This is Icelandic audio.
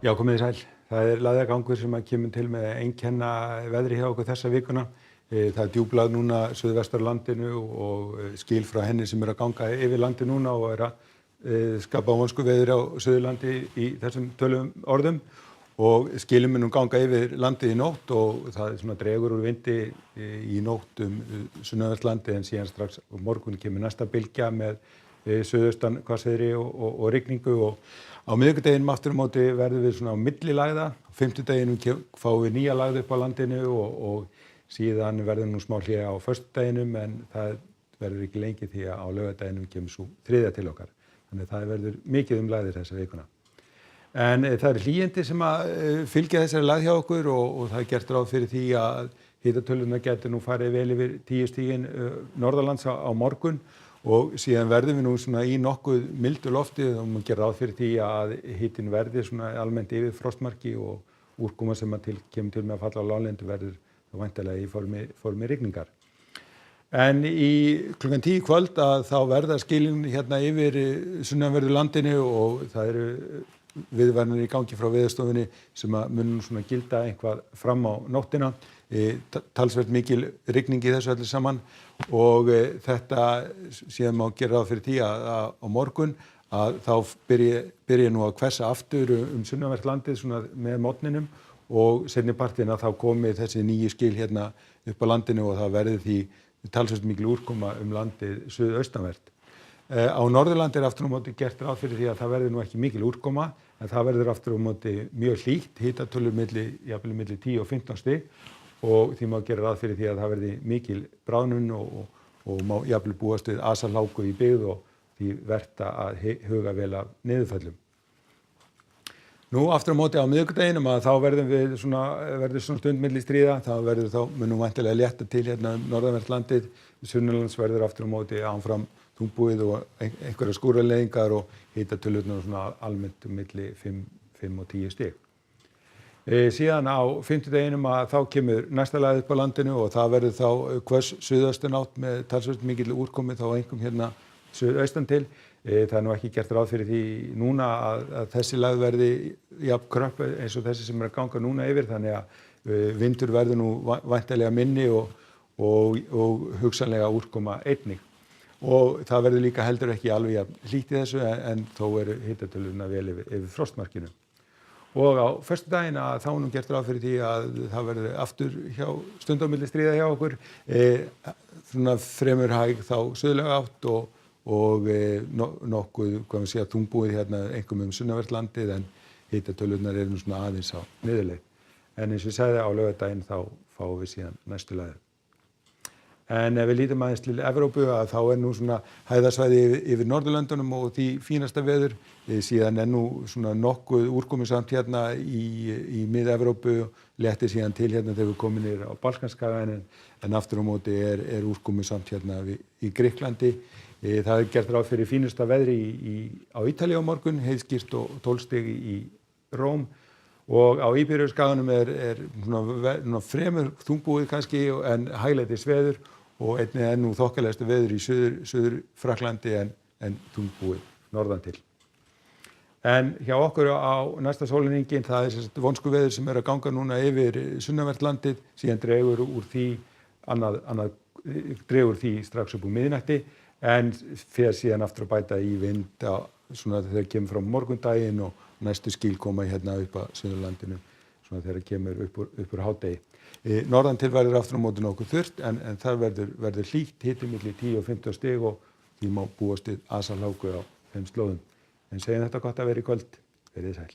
Já, komið þið sæl. Það lægðagangur sem kemur til með að einkenna veðri hjá okkur þessa vikuna. Það er djúplægð núna suðvestur landinu og skil frá henni sem að ganga yfir landið núna og að skapa vonskuveður á Suðurlandi í þessum tölum orðum. Og skilin mun ganga yfir landið í nótt og það svona dregur úr vindi í nótt sunnanvert landið en síðan strax á morgun kemur næsta bylgja með suðaustan hvassviðri og rigningu og á miðvikudeginum aftur á móti verðum við svona á millilægða. Á fimmtudeginum fáum við nýja lægð upp á landinu og síðan verður nú smá hlé á föstudeginum en það verður ekki lengi því að á laugardeginum kemur svo þriðja til okkar. Þannig það verður mikið lægðir þessa vikuna. En það eru hlýindi sem að fylgja þessari lægð hjá okkur og það er gert ráð fyrir því að hitatölurnar gætu nú farið vel yfir 10 stigin norðanlands á morgun og síðan verðum við nú svona í nokkuð mildu lofti og maður gerir ráð fyrir því að hitinn verði svona almennt yfir frostmarki og úrkoma sem að kemur til með að falla á láglendi verður þá væntanlega í formi rigningar. En í klukkan 10 í kvöld að þá verða skilin hérna yfir sunnanverðu landinu og það eru viðvaranir í gangi frá Veðurstofunni sem að mun svona gilda eitthvað fram á nóttina. Talsvert mikil rigning í þessu öllu saman og þetta síðan má gera ráð fyrir því að á morgun að þá byrja nú að hvessa aftur sunnanvert landið svona með morgninum og seinni partinn að þá komi þessi nýju skil hérna upp á landinu og það verði því talsvert mikil úrkoma landið suðaustanvert. Á Norðurlandi aftur á móti gert ráð fyrir því að það verði nú ekki mikil úrkoma en það verður aftur á móti mjög hlýtt, hitatölur jafnvel milli 10 og 15 stig og því má gera ráð fyrir því að það verði mikil bráðnun og má jafnvel búast við asarhláku í byggð og því vert að huga vel af niðurföllum. Nú aftur á móti á miðvikudeginum að þá verður svona stund milli stríða, munum væntanlega létta til hérna norðanvert landið, sunnanlands verður aftur á móti áfram þungbúið og einhverjar skúraleiðingar og hitatölurnar svona almennt milli 5 og 10 stig. Síðan á fimmtudeginum að þá kemur næsta lægð upp á landinu og það verður þá hvöss suðaustanátt með talsvert mikil úrkomi þá einkum hérna suðaustan til. Það er nú ekki gert ráð fyrir því núna að þessi lægð verði jafn kröpp eins og þessi sem að ganga núna yfir þannig að vindur verður nú væntanlega minni og hugsanlega úrkoma einnig. Og það verður líka heldur ekki alveg jafn hlýtt í þessu en þó eru hitatölurnar vel yfir frostmarkinu. Og á föstudaginn að þá nú gert ráð fyrir því að það verður aftur stundamilli stríða hjá okkur, svona fremur hæg þá suðlæga átt og nokkuð, hvað við segja, þungbúið hérna einkum sunnanvert landið en hitatölurnar eru nú svona aðeins á niðurleið. En eins og ég sagði á laugardaginn þá fáum við síðan næstu lægð. En ef við lítum aðeins til Evrópu að þá nú svona hæðasvæði yfir Norðurlöndunum og því fínasta veður. Síðan nú svona nokkuð úrkomusamt hérna í mið-Evrópu, léttir síðan til hérna þegar við komin niður á Balkanskagann en aftur á móti er úrkomusamt hérna í Grikklandi. Það er gert ráð fyrir fínasta veðri á Ítalíu á morgun, heiðskýrt og 12 stig í Róm. Og á Íberíuskaganum er svona fremur þungbúið kannski en hæglætis veður og einnig nú þokkalegasta veður í suður Frakklandi en þungbúið norðan til. En hjá okkur á næsta sólarhringinn það er vonskuveður sem að ganga núna yfir sunnanvert landið, síðan dregur úr því strax upp úr miðnætti en fer síðan aftur að bæta í vind svona þegar kemur frá morgundaginn og næstu skil koma hérna upp að Suðurlandinu svona þegar kemur upp úr hádegi. Norðan til verður aftur á móti nokkuð þurrt en það verður hlýtt, hiti milli 10 og 15 stig og því má búast við asarhláku á þeim slóðum. En segjum þetta gott að vera í kvöld. Verið sæl.